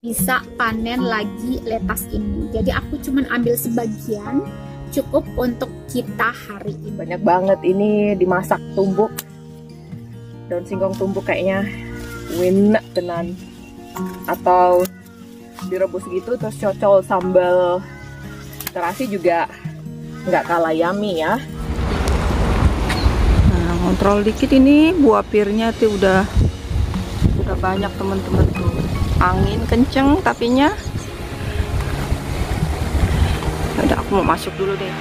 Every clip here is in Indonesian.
bisa panen lagi lettuce ini. Jadi aku cuman ambil sebagian, cukup untuk kita hari ini. Banyak banget ini dimasak tumbuk. Daun singkong tumbuk kayaknya enak tenan. Atau direbus gitu terus cocol sambal terasi juga nggak kalah yummy ya. Nah, kontrol dikit ini buah pirnya tuh udah banyak teman-teman tuh. Angin kenceng tapinya. Udah, aku mau masuk dulu deh.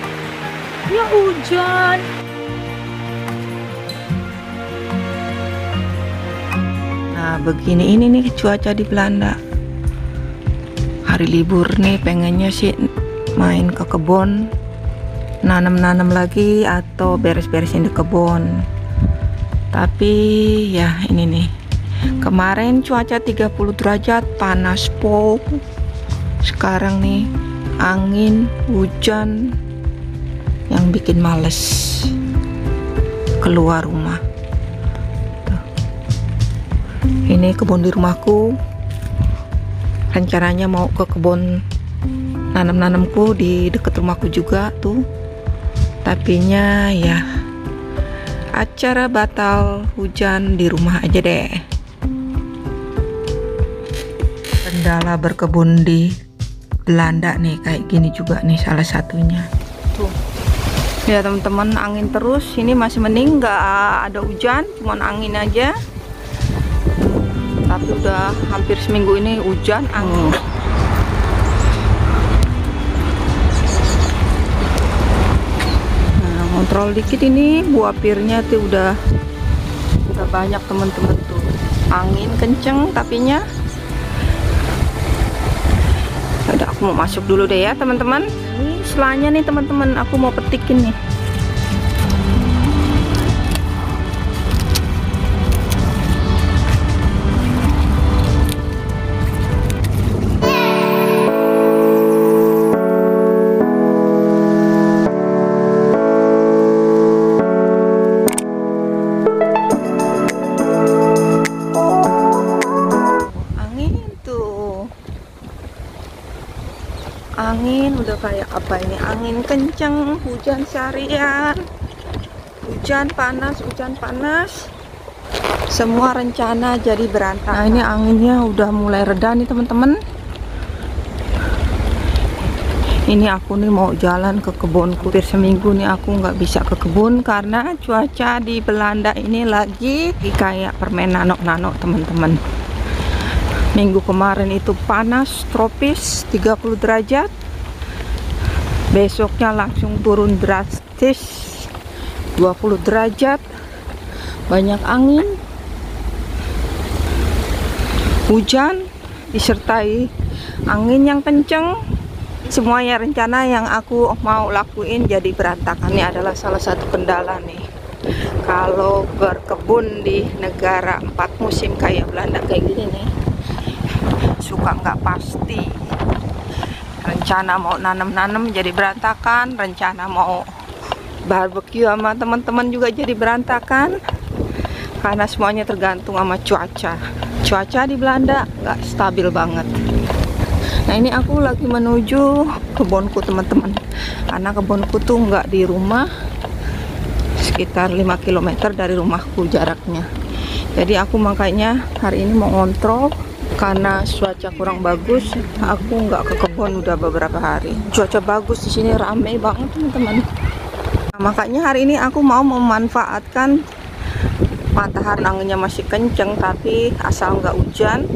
Ya hujan. Nah, begini ini nih cuaca di Belanda. Hari libur nih, pengennya sih main ke kebun, nanam-nanam lagi atau beres-beresin di kebun. Tapi ya ini nih. Kemarin cuaca 30 derajat, panas po. Sekarang nih angin, hujan yang bikin males keluar rumah. Tuh. Ini kebun di rumahku. Rencananya mau ke kebun nanam-nanamku di dekat rumahku juga tuh. Tapinya ya acara batal, hujan, di rumah aja deh. Kendala berkebun di Belanda nih kayak gini juga nih salah satunya. Tuh. Ya teman-teman, angin terus. Ini masih mending nggak ada hujan, cuman angin aja. Tapi udah hampir seminggu ini hujan, angin. Nah, kontrol dikit ini buah pirnya tuh udah banyak teman-teman tuh. Angin kenceng tapinya. Udah, aku mau masuk dulu deh ya teman-teman. Ini selanya nih teman-teman, aku mau petikin nih. Angin udah kayak apa ini, angin kenceng, hujan seharian, hujan panas, semua rencana jadi berantakan. Nah ini anginnya udah mulai reda nih teman-teman. Ini aku nih mau jalan ke kebunku. Hampir seminggu nih aku nggak bisa ke kebun karena cuaca di Belanda ini lagi kayak permen nano-nano teman-teman. Minggu kemarin itu panas tropis 30 derajat. Besoknya langsung turun drastis 20 derajat. Banyak angin, hujan disertai angin yang kenceng. Semuanya rencana yang aku mau lakuin jadi berantakan. Ini adalah salah satu kendala nih. Kalau berkebun di negara 4 musim kayak Belanda kayak gini nih, suka nggak pasti. Rencana mau nanam-nanam jadi berantakan, rencana mau barbecue sama teman-teman juga jadi berantakan, karena semuanya tergantung sama cuaca. Cuaca di Belanda nggak stabil banget. Nah ini aku lagi menuju kebunku teman-teman, karena kebunku tuh nggak di rumah, sekitar 5 km dari rumahku jaraknya. Jadi aku makanya hari ini mau ngontrol. Karena cuaca kurang bagus, aku nggak ke kebun udah beberapa hari. Cuaca bagus di sini, rame banget teman-teman. Nah, makanya hari ini aku mau memanfaatkan matahari, anginnya masih kenceng, tapi asal nggak hujan,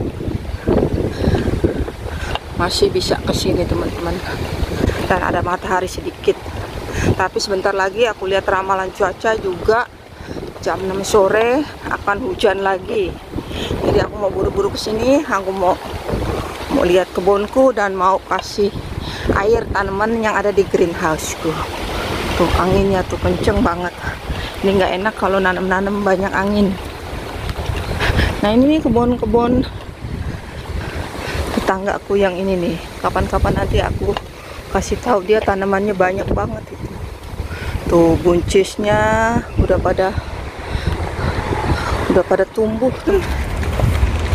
masih bisa ke sini teman-teman. Dan ada matahari sedikit. Tapi sebentar lagi aku lihat ramalan cuaca juga jam 6 sore akan hujan lagi. Jadi aku mau buru-buru ke sini, aku mau lihat kebunku dan mau kasih air tanaman yang ada di greenhouseku. Tuh anginnya tuh kenceng banget. Ini nggak enak kalau nanam-nanam banyak angin. Nah ini nih kebun-kebun tetanggaku yang ini nih. Kapan-kapan nanti aku kasih tahu dia tanamannya banyak banget itu. Tuh buncisnya udah pada tumbuh tuh.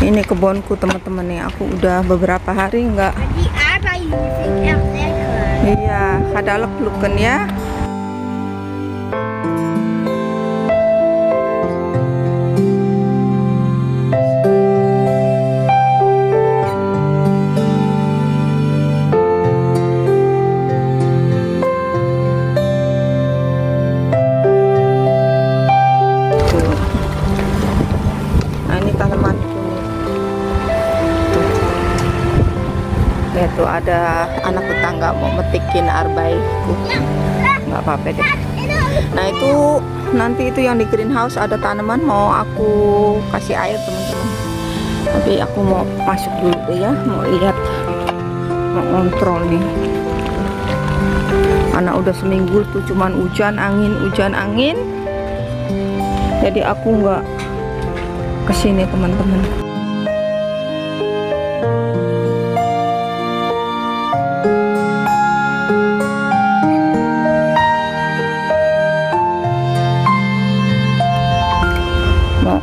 Ini kebunku teman-teman nih. Aku udah beberapa hari nggak. Iya, ada luk-lukan ya. Tuh ada anak tetangga mau metikin arbaiku, nggak apa-apa deh. Nah itu nanti itu yang di greenhouse ada tanaman mau aku kasih air teman-teman, tapi aku mau masuk dulu deh ya, mau lihat, mau kontrol nih. Karena udah seminggu tuh cuman hujan angin, jadi aku nggak kesini teman-teman.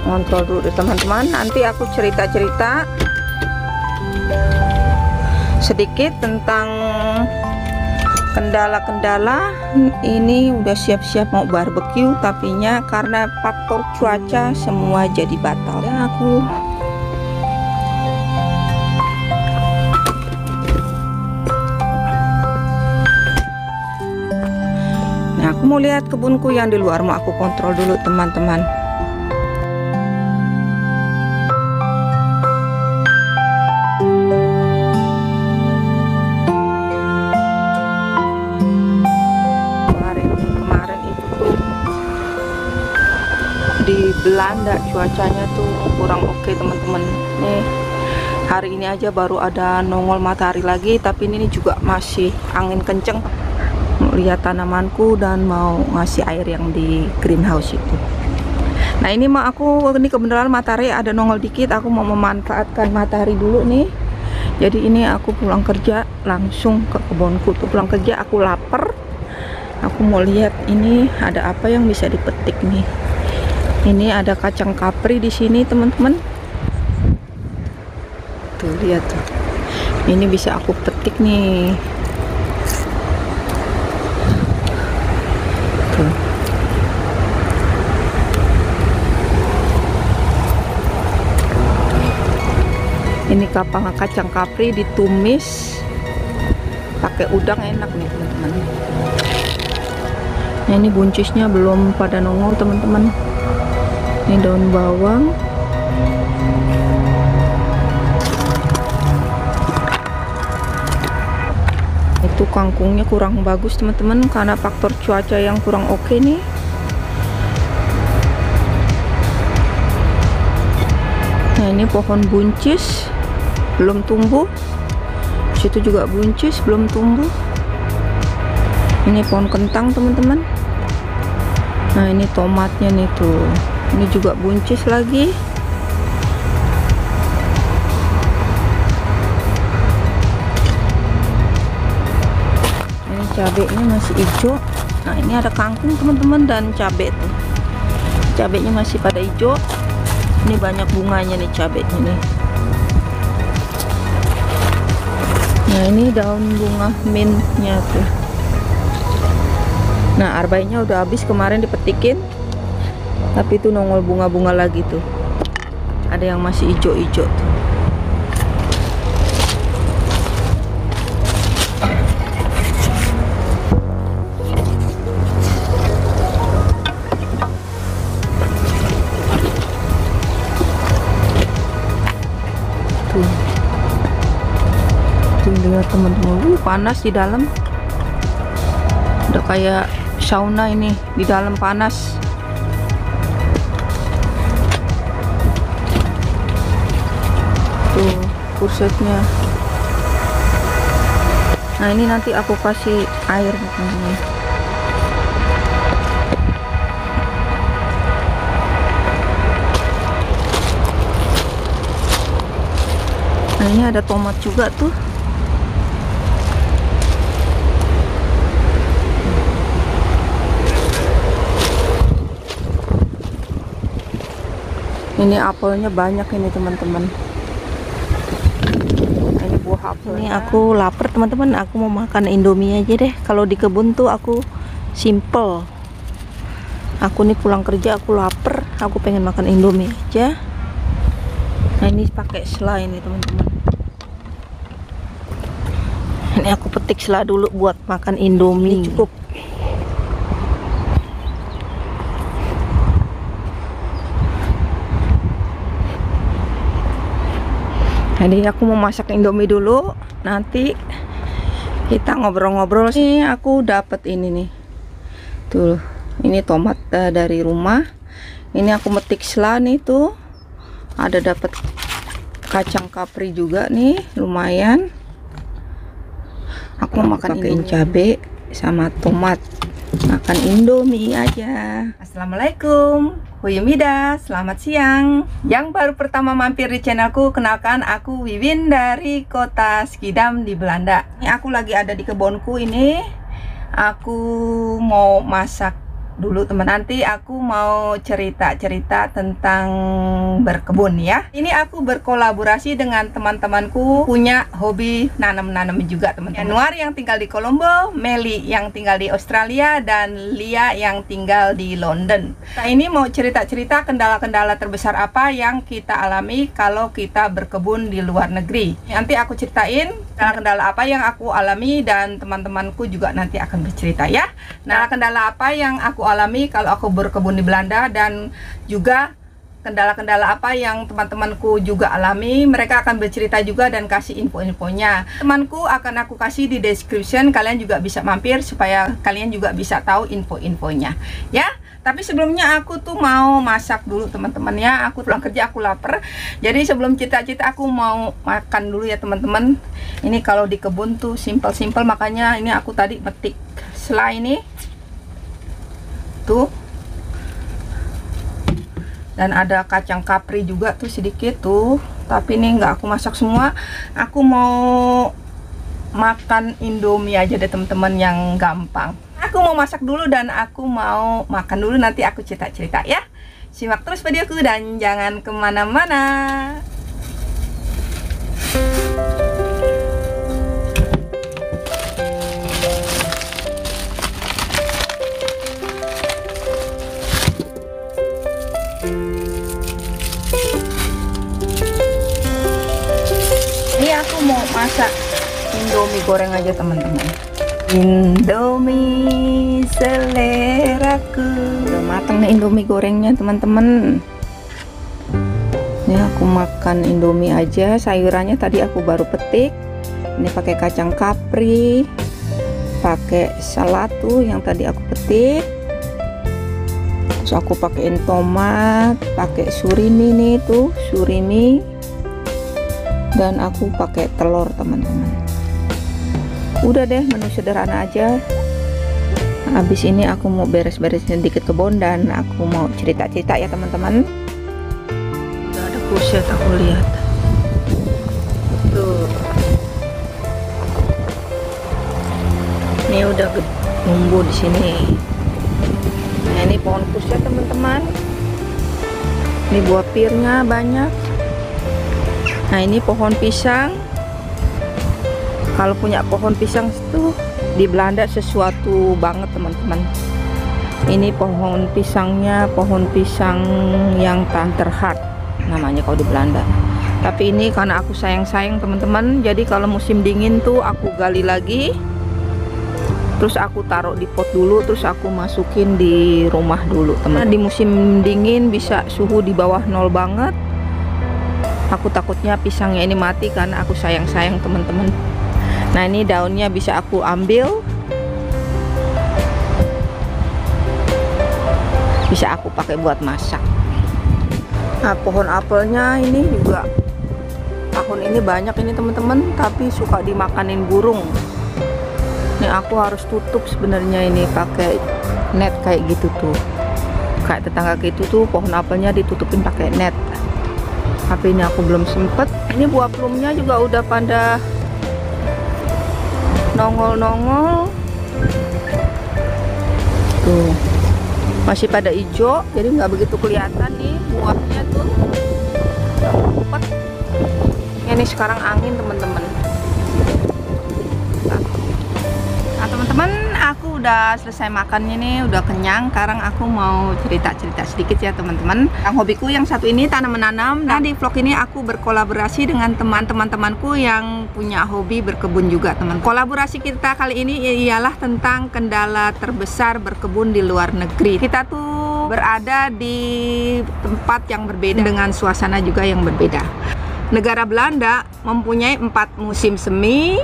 Kontrol dulu deh teman-teman, nanti aku cerita-cerita sedikit tentang kendala-kendala. Ini udah siap-siap mau barbeque, tapinya karena faktor cuaca semua jadi batal ya. Aku mau lihat kebunku yang di luar, mau aku kontrol dulu teman-teman. Di Belanda cuacanya tuh kurang oke teman-teman. Nih hari ini aja baru ada nongol matahari lagi, tapi ini juga masih angin kenceng. Mau lihat tanamanku dan mau ngasih air yang di greenhouse itu. Nah ini mah aku ini kebenaran matahari ada nongol dikit, aku mau memanfaatkan matahari dulu nih. Jadi ini aku pulang kerja langsung ke kebunku tuh, pulang kerja aku lapar, aku mau lihat ini ada apa yang bisa dipetik nih. Ini ada kacang kapri di sini teman-teman. Tuh lihat tuh. Ini bisa aku petik nih. Tuh. Ini kacang kapri ditumis pakai udang, enak nih teman-teman. Nah ini buncisnya belum pada nongol teman-teman. Ini daun bawang, itu kangkungnya kurang bagus teman-teman karena faktor cuaca yang kurang oke nih. Nah ini pohon buncis belum tumbuh, situ juga buncis belum tumbuh. Ini pohon kentang teman-teman. Nah ini tomatnya nih tuh, ini juga buncis lagi. Ini cabenya masih hijau. Nah ini ada kangkung teman-teman dan cabai tuh, cabenya masih pada hijau. Ini banyak bunganya nih cabenya nih. Nah ini daun bunga mintnya tuh. Nah arbainya udah habis kemarin dipetikin, tapi itu nongol bunga-bunga lagi tuh, ada yang masih hijau-hijau tuh. Tuh lihat teman-teman, panas di dalam, udah kayak sauna ini, di dalam panas. Tuh kursetnya. Nah ini nanti aku kasih air teman-teman. Nah ini ada tomat juga tuh. Ini apelnya banyak ini teman-teman. Ini buah apel. Ini aku lapar teman-teman, aku mau makan Indomie aja deh. Kalau di kebun tuh aku simple. Aku nih pulang kerja aku lapar, aku pengen makan Indomie aja. Nah ini pakai selai ini teman-teman. Ini aku petik selai dulu buat makan Indomie. Ini cukup. Jadi aku mau masak Indomie dulu, nanti kita ngobrol-ngobrol. Nih aku dapat ini nih, tuh ini tomat dari rumah. Ini aku metik sela nih tuh, ada dapat kacang kapri juga nih, lumayan. Aku mau makan pakein cabe sama tomat, makan Indomie aja. Assalamualaikum. Huyumida, selamat siang. Yang baru pertama mampir di channelku, kenalkan aku Wiwin dari kota Schiedam di Belanda. Ini aku lagi ada di kebunku ini. Aku mau masak dulu teman, nanti aku mau cerita-cerita tentang berkebun ya. Ini aku berkolaborasi dengan teman-temanku punya hobi nanam-nanam juga teman-teman. Januar yang tinggal di Kolombo, Meli yang tinggal di Australia, dan Lia yang tinggal di London. Nah ini mau cerita-cerita kendala-kendala terbesar apa yang kita alami kalau kita berkebun di luar negeri. Nanti aku ceritain kendala-kendala apa yang aku alami, dan teman-temanku juga nanti akan bercerita ya. Nah kendala apa yang aku alami kalau aku berkebun di Belanda, dan juga kendala-kendala apa yang teman-temanku juga alami. Mereka akan bercerita juga dan kasih info-infonya. Temanku akan aku kasih di description, kalian juga bisa mampir supaya kalian juga bisa tahu info-infonya ya. Tapi sebelumnya aku tuh mau masak dulu teman-teman ya. Aku pulang kerja aku lapar. Jadi sebelum cita-cita aku mau makan dulu ya teman-teman. Ini kalau di kebun tuh simple-simple, makanya ini aku tadi metik selai ini tuh, dan ada kacang kapri juga tuh sedikit tuh, tapi ini nggak aku masak semua. Aku mau makan Indomie aja deh teman-teman, yang gampang. Aku mau masak dulu dan aku mau makan dulu, nanti aku cerita-cerita ya. Simak terus videoku dan jangan kemana-mana. Aku mau masak Indomie goreng aja teman-teman. Indomie seleraku. Udah matang nih Indomie gorengnya teman-teman. Ini aku makan Indomie aja. Sayurannya tadi aku baru petik. Ini pakai kacang kapri, pakai salatu yang tadi aku petik. Terus aku pakein tomat, pakai surimi nih tuh, surimi. Dan aku pakai telur teman-teman. Udah deh, menu sederhana aja. Habis ini aku mau beres-beres sedikit kebun dan aku mau cerita-cerita ya teman-teman. Udah ada kuset aku lihat tuh. Ini udah tumbuh di sini. Nah ini pohon kuset teman-teman. Ini buah pirnya banyak. Nah ini pohon pisang. Kalau punya pohon pisang itu di Belanda sesuatu banget teman-teman. Ini pohon pisangnya, pohon pisang yang terhard namanya kalau di Belanda. Tapi ini karena aku sayang-sayang teman-teman, jadi kalau musim dingin tuh aku gali lagi, terus aku taruh di pot dulu, terus aku masukin di rumah dulu teman. Di musim dingin bisa suhu di bawah 0 banget. Aku takutnya pisangnya ini mati karena aku sayang-sayang teman-teman. Nah ini daunnya bisa aku ambil, bisa aku pakai buat masak. Nah pohon apelnya ini juga tahun ini banyak ini teman-teman, tapi suka dimakanin burung. Ini aku harus tutup sebenarnya ini pakai net kayak gitu tuh. Kayak tetangga gitu tuh pohon apelnya ditutupin pakai net. Tapi ini aku belum sempet. Ini buah plumnya juga udah pada nongol-nongol tuh, masih pada hijau, jadi nggak begitu kelihatan nih buahnya tuh. Ini Ini sekarang angin teman-teman. Nah teman-teman, aku udah selesai makannya nih, udah kenyang. Sekarang aku mau cerita-cerita sedikit ya teman-teman. Yang hobiku yang satu ini tanam menanam. Nah di vlog ini aku berkolaborasi dengan teman-temanku yang punya hobi berkebun juga teman. Kolaborasi kita kali ini ialah tentang kendala terbesar berkebun di luar negeri. Kita tuh berada di tempat yang berbeda dengan suasana juga yang berbeda. Negara Belanda mempunyai 4 musim semi,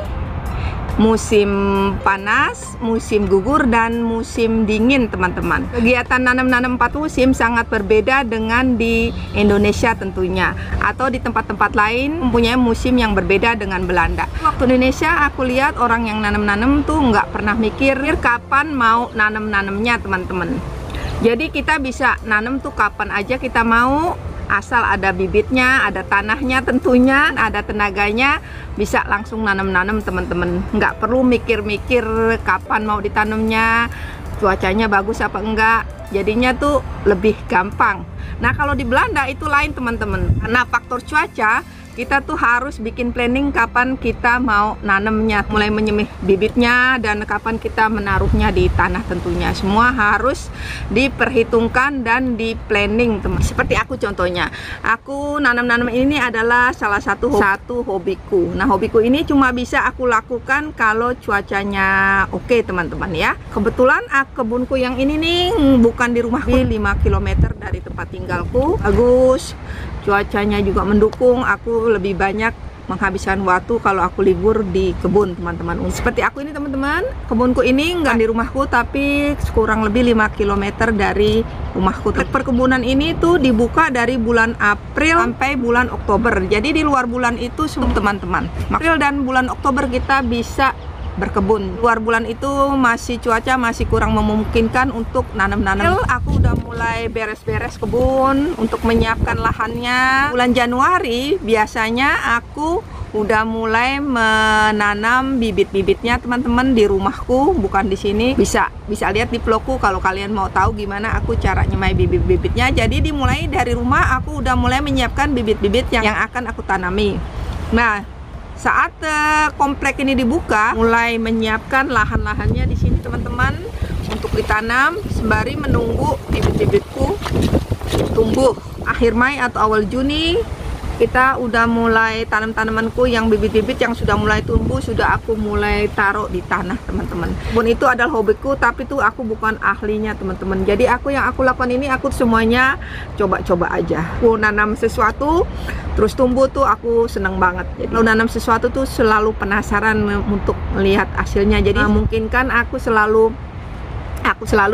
musim panas, musim gugur, dan musim dingin teman-teman. Kegiatan nanam-nanam 4 musim sangat berbeda dengan di Indonesia tentunya, atau di tempat-tempat lain mempunyai musim yang berbeda dengan Belanda. Waktu Indonesia aku lihat orang yang nanam-nanam tuh nggak pernah mikir kapan mau nanam-nanamnya teman-teman. Jadi kita bisa nanam tuh kapan aja kita mau, asal ada bibitnya, ada tanahnya tentunya, ada tenaganya, bisa langsung nanam-nanam teman-teman. Nggak perlu mikir-mikir kapan mau ditanamnya, cuacanya bagus apa enggak. Jadinya tuh lebih gampang. Nah kalau di Belanda itu lain teman-teman. Karena faktor cuaca, kita tuh harus bikin planning kapan kita mau nanamnya, mulai menyemih bibitnya, dan kapan kita menaruhnya di tanah tentunya. Semua harus diperhitungkan dan di planning teman. Seperti aku contohnya, aku nanam-nanam ini adalah salah satu hobiku. Nah hobiku ini cuma bisa aku lakukan kalau cuacanya oke teman-teman ya. Kebetulan kebunku yang ini nih bukan di rumahku, 5 km dari tempat tinggalku. Bagus, cuacanya juga mendukung. Aku lebih banyak menghabiskan waktu kalau aku libur di kebun teman-teman. Seperti aku ini teman-teman, kebunku ini nggak di rumahku tapi kurang lebih 5 km dari rumahku. Perkebunan ini tuh dibuka dari bulan April sampai bulan Oktober. Jadi di luar bulan itu teman-teman, April dan bulan Oktober kita bisa berkebun. Luar bulan itu masih cuaca masih kurang memungkinkan untuk nanam-nanam. Aku udah mulai beres-beres kebun untuk menyiapkan lahannya. Bulan Januari biasanya aku udah mulai menanam bibit-bibitnya teman-teman di rumahku, bukan di sini. Bisa lihat di vlogku kalau kalian mau tahu gimana aku cara nyemai bibit-bibitnya. Jadi dimulai dari rumah aku udah mulai menyiapkan bibit-bibit yang akan aku tanami. Nah, saat komplek ini dibuka, mulai menyiapkan lahan-lahannya di sini teman-teman untuk ditanam sembari menunggu bibit-bibitku tumbuh. Akhir Mei atau awal Juni kita udah mulai tanam tanamanku yang bibit-bibit yang sudah mulai tumbuh, sudah aku mulai taruh di tanah teman-teman. Kebun itu adalah hobiku, tapi tuh aku bukan ahlinya teman-teman. Jadi yang aku lakukan ini aku semuanya coba-coba aja. Aku nanam sesuatu terus tumbuh tuh aku seneng banget. Jadi kalau nanam sesuatu tuh selalu penasaran untuk melihat hasilnya. Jadi memungkinkan aku selalu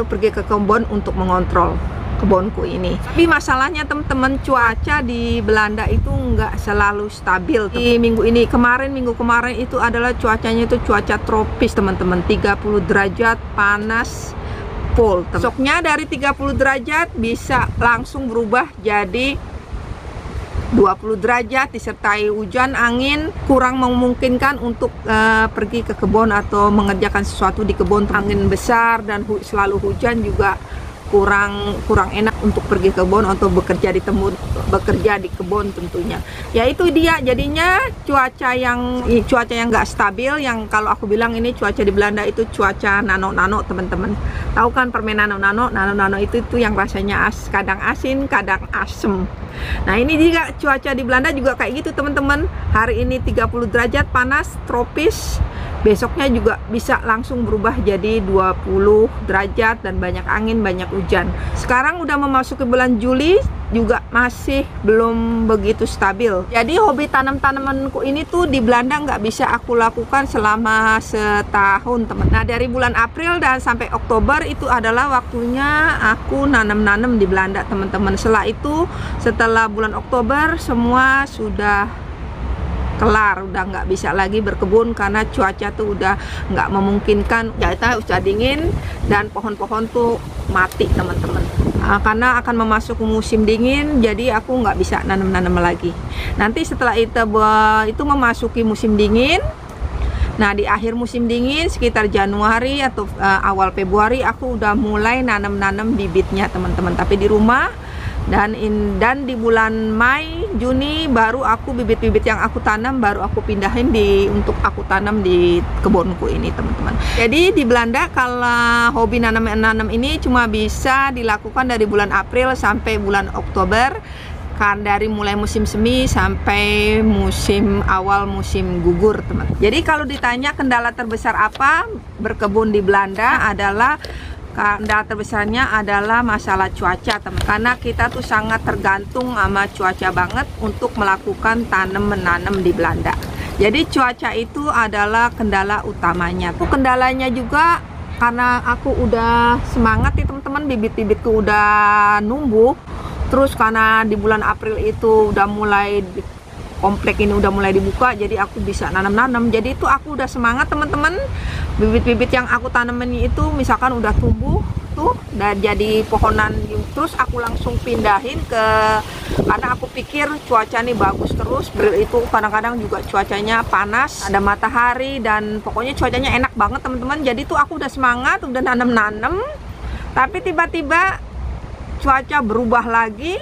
pergi ke kebun untuk mengontrol kebunku ini. Tapi masalahnya teman-teman, cuaca di Belanda itu nggak selalu stabil. Di minggu kemarin itu adalah cuacanya itu cuaca tropis teman-teman, 30 derajat panas full. Besoknya dari 30 derajat bisa langsung berubah jadi 20 derajat disertai hujan, angin, kurang memungkinkan untuk pergi ke kebun atau mengerjakan sesuatu di kebun. Angin besar dan selalu hujan juga kurang enak untuk pergi ke kebun atau bekerja di kebun tentunya. Ya itu dia jadinya cuaca yang nggak stabil, yang kalau aku bilang ini cuaca di Belanda itu cuaca nano-nano teman-teman. Tahu kan permen nano-nano? Nano-nano itu yang rasanya kadang asin, kadang asem. Nah ini juga cuaca di Belanda juga kayak gitu teman-teman. Hari ini 30 derajat panas tropis, besoknya juga bisa langsung berubah jadi 20 derajat dan banyak angin, banyak hujan. Sekarang udah memasuki bulan Juli juga masih belum begitu stabil. Jadi hobi tanam-tanamanku ini tuh di Belanda nggak bisa aku lakukan selama setahun teman. Nah dari bulan April dan sampai Oktober itu adalah waktunya aku nanam-nanam di Belanda teman-teman. Setelah bulan Oktober semua sudah kelar, udah nggak bisa lagi berkebun karena cuaca tuh udah nggak memungkinkan. Kita udah dingin dan pohon-pohon tuh mati teman-teman. Karena akan memasuki musim dingin, jadi aku nggak bisa nanam-nanam lagi. Nanti setelah itu memasuki musim dingin, nah di akhir musim dingin sekitar Januari atau awal Februari aku udah mulai nanam-nanam bibitnya teman-teman. Tapi di rumah Dan di bulan Mei, Juni baru aku bibit-bibit yang aku tanam baru aku pindahin untuk aku tanam di kebunku ini, teman-teman. Jadi di Belanda kalau hobi nanam ini cuma bisa dilakukan dari bulan April sampai bulan Oktober, kan dari mulai musim semi sampai awal musim gugur, teman. Jadi kalau ditanya kendala terbesar apa berkebun di Belanda adalah kendala terbesarnya adalah masalah cuaca, teman. Karena kita tuh sangat tergantung sama cuaca banget untuk melakukan menanam di Belanda. Jadi cuaca itu adalah kendala utamanya. Tuh kendalanya juga karena aku udah semangat nih, teman-teman, bibit-bibitku udah numbuh. Terus karena di bulan April itu udah mulai komplek ini udah mulai dibuka, jadi aku bisa nanam-nanam. Jadi itu aku udah semangat, teman-teman. Bibit-bibit yang aku tanamin itu misalkan udah tumbuh tuh dan jadi pohonan, terus aku langsung pindahin karena aku pikir cuaca nih bagus terus. Itu kadang-kadang juga cuacanya panas, ada matahari, dan pokoknya cuacanya enak banget, teman-teman. Jadi tuh aku udah semangat, udah nanam-nanam, tapi tiba-tiba cuaca berubah lagi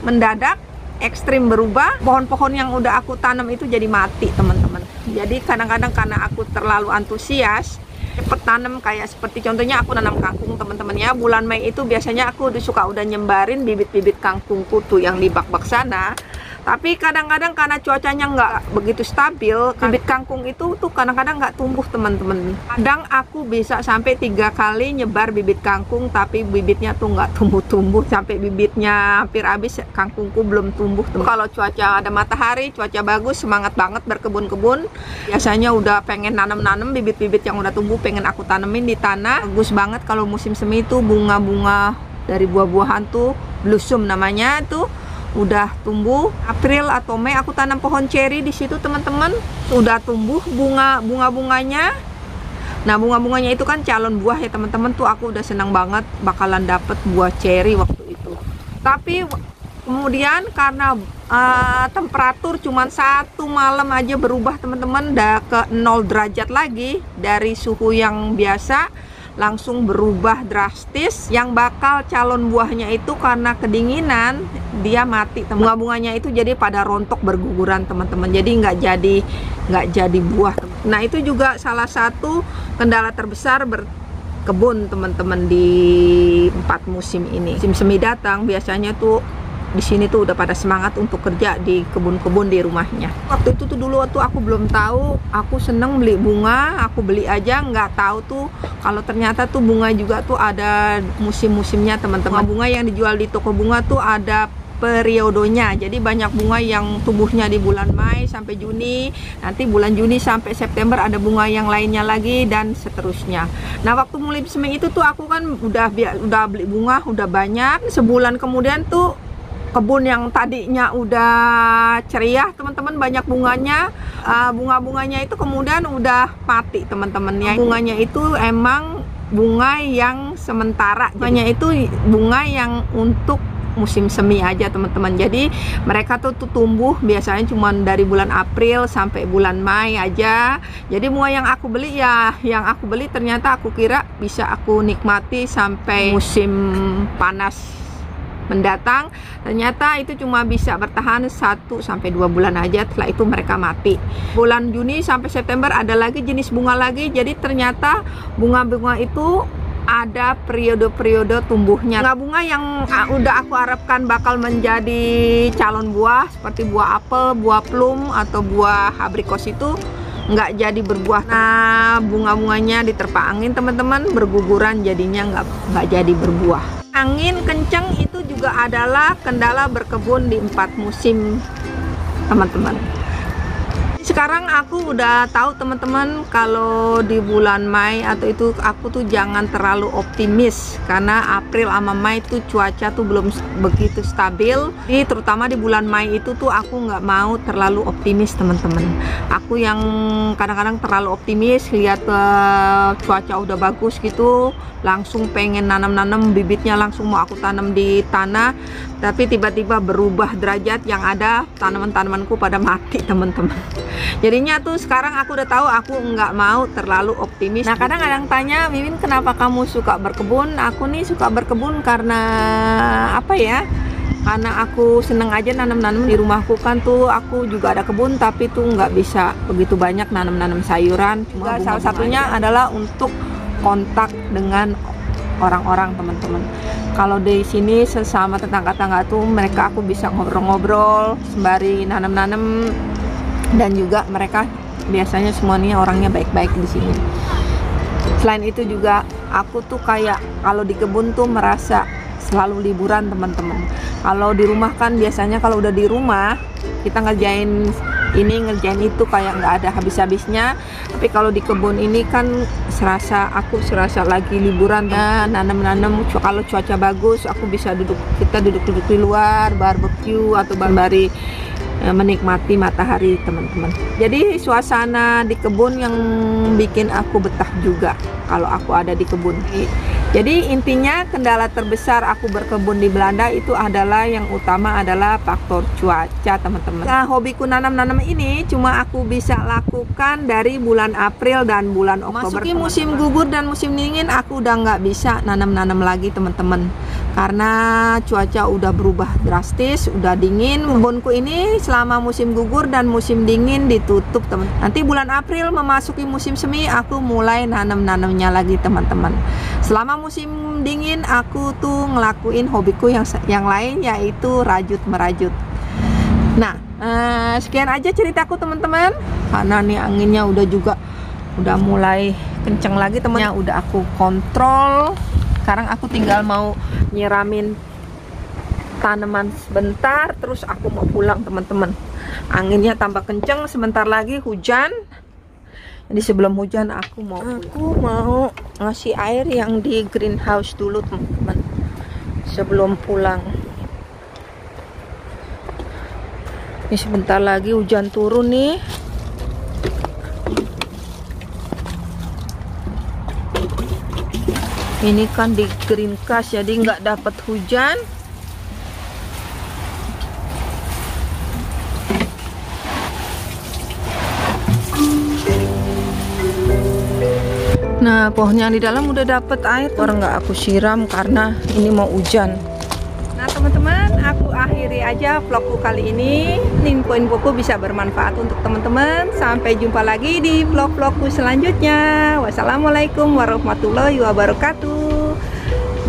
mendadak, ekstrim berubah. Pohon-pohon yang udah aku tanam itu jadi mati, teman-teman. Jadi kadang-kadang karena aku terlalu antusias cepet tanam, kayak seperti contohnya aku nanam kangkung, teman-teman ya. Bulan Mei itu biasanya aku udah nyebarin bibit-bibit kangkungku tuh yang di bak-bak sana. Tapi kadang-kadang karena cuacanya nggak begitu stabil, bibit kangkung itu tuh kadang-kadang nggak tumbuh, teman-teman. Kadang aku bisa sampai 3 kali nyebar bibit kangkung, tapi bibitnya tuh nggak tumbuh-tumbuh. Sampai bibitnya hampir habis, kangkungku belum tumbuh, teman. Kalau cuaca ada matahari, cuaca bagus, semangat banget berkebun-kebun. Biasanya udah pengen nanam-nanam bibit-bibit yang udah tumbuh, pengen aku tanemin di tanah. Bagus banget kalau musim semi itu bunga-bunga dari buah-buahan tuh, blossom namanya tuh, udah tumbuh. April atau Mei aku tanam pohon ceri di situ, teman-teman. Sudah tumbuh bunga-bunganya. Nah, bunga-bunganya itu kan calon buah ya, teman-teman. Tuh aku udah senang banget bakalan dapet buah ceri waktu itu. Tapi kemudian karena temperatur cuman 1 malam aja berubah, teman-teman, udah ke 0 derajat lagi. Dari suhu yang biasa langsung berubah drastis. Yang bakal calon buahnya itu karena kedinginan dia mati, bunga-bunganya itu jadi pada rontok berguguran, teman-teman. Jadi nggak jadi buah. Nah, itu juga salah satu kendala terbesar berkebun, teman-teman, di 4 musim ini. Musim semi datang biasanya tuh di sini tuh udah pada semangat untuk kerja di kebun-kebun di rumahnya. Waktu itu tuh dulu waktu aku belum tahu, aku seneng beli bunga, aku beli aja, nggak tahu tuh kalau ternyata tuh bunga juga tuh ada musim-musimnya, teman-teman. Bunga yang dijual di toko bunga tuh ada periodenya. Jadi banyak bunga yang tumbuhnya di bulan Mei sampai Juni, nanti bulan Juni sampai September ada bunga yang lainnya lagi, dan seterusnya. Nah, waktu mulai semi itu tuh aku kan udah beli bunga udah banyak. Sebulan kemudian tuh kebun yang tadinya udah ceria, teman-teman, banyak bunganya, bunga-bunganya itu kemudian udah mati, teman-teman ya. Bunganya itu emang bunga yang sementara, bunganya itu bunga yang untuk musim semi aja, teman-teman. Jadi mereka tuh tumbuh biasanya cuma dari bulan April sampai bulan Mei aja. Jadi bunga yang aku beli ternyata aku kira bisa aku nikmati sampai musim panas mendatang. Ternyata itu cuma bisa bertahan 1 sampai 2 bulan aja, setelah itu mereka mati. Bulan Juni sampai September ada lagi jenis bunga lagi. Jadi ternyata bunga-bunga itu ada periode-periode tumbuhnya. Bunga-bunga yang udah aku harapkan bakal menjadi calon buah seperti buah apel, buah plum, atau buah abrikos itu nggak jadi berbuah. Nah, bunga-bunganya diterpa angin, teman-teman, berguguran, jadinya nggak jadi berbuah. Angin kencang itu juga adalah kendala berkebun di 4 musim, teman-teman. Sekarang aku udah tahu, teman-teman, kalau di bulan Mei atau itu aku tuh jangan terlalu optimis, karena April sama Mei tuh cuaca tuh belum begitu stabil. Jadi terutama di bulan Mei itu tuh aku nggak mau terlalu optimis, teman-teman. Aku yang kadang-kadang terlalu optimis, lihat cuaca udah bagus gitu, langsung pengen nanam-nanam, bibitnya langsung mau aku tanam di tanah, tapi tiba-tiba berubah derajat, yang ada tanaman-tanamanku pada mati, teman-teman. Jadinya tuh sekarang aku udah tahu aku nggak mau terlalu optimis. Nah, kadang-kadang tanya, Mimin, kenapa kamu suka berkebun? Aku nih suka berkebun karena apa ya? karena aku seneng aja nanam-nanam. Di rumahku kan tuh aku juga ada kebun, tapi tuh nggak bisa begitu banyak nanam-nanam sayuran. Cuma salah satunya adalah untuk kontak dengan orang-orang, teman-teman. Kalau di sini sesama tetangga-tetangga tuh mereka aku bisa ngobrol-ngobrol sembari nanam-nanam, dan juga mereka biasanya semuanya orangnya baik-baik di sini. Selain itu juga aku tuh kayak kalau di kebun tuh merasa selalu liburan, teman-teman. Kalau di rumah kan biasanya kalau udah di rumah kita ngerjain ini ngerjain itu kayak nggak ada habis-habisnya, tapi kalau di kebun ini kan aku serasa lagi liburan ya, nanam-nanam. Kalau cuaca bagus aku bisa kita duduk-duduk di luar barbecue atau sembari menikmati matahari, teman-teman. Jadi suasana di kebun yang bikin aku betah juga kalau aku ada di kebun. Jadi intinya kendala terbesar aku berkebun di Belanda itu adalah yang utama adalah faktor cuaca, teman-teman. Nah, hobiku nanam-nanam ini cuma aku bisa lakukan dari bulan April dan bulan Oktober. Masuki musim gugur dan musim dingin aku udah nggak bisa nanam-nanam lagi, teman-teman, karena cuaca udah berubah drastis, udah dingin. Kebunku ini selama musim gugur dan musim dingin ditutup, teman. Nanti bulan April memasuki musim semi aku mulai nanam-nanamnya lagi, teman-teman. Selama musim dingin aku tuh ngelakuin hobiku yang lain, yaitu rajut merajut. Nah, sekian aja ceritaku, teman-teman. Karena nih anginnya udah mulai kenceng lagi, temennya udah aku kontrol. Sekarang aku tinggal mau nyiramin tanaman sebentar, terus aku mau pulang, teman-teman. Anginnya tambah kenceng, sebentar lagi hujan. Jadi sebelum hujan aku mau ngasih air yang di greenhouse dulu, teman-teman, sebelum pulang. Ini sebentar lagi hujan turun nih. Ini kan di greenhouse jadi nggak dapat hujan. Nah, pohonnya di dalam udah dapet air, orang nggak aku siram karena ini mau hujan. Nah, teman-teman, aku akhiri aja vlogku kali ini. Info-infoku bisa bermanfaat untuk teman-teman. Sampai jumpa lagi di vlog-vlogku selanjutnya. Wassalamualaikum warahmatullahi wabarakatuh.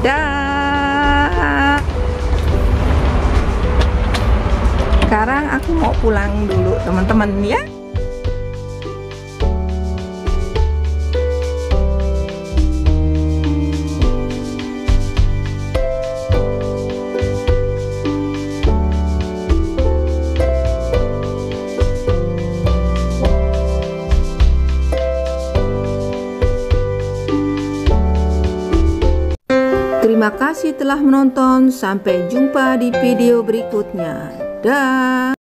Dah. Sekarang aku mau pulang dulu, teman-teman, ya. Terima kasih telah menonton. Sampai jumpa di video berikutnya. Dah.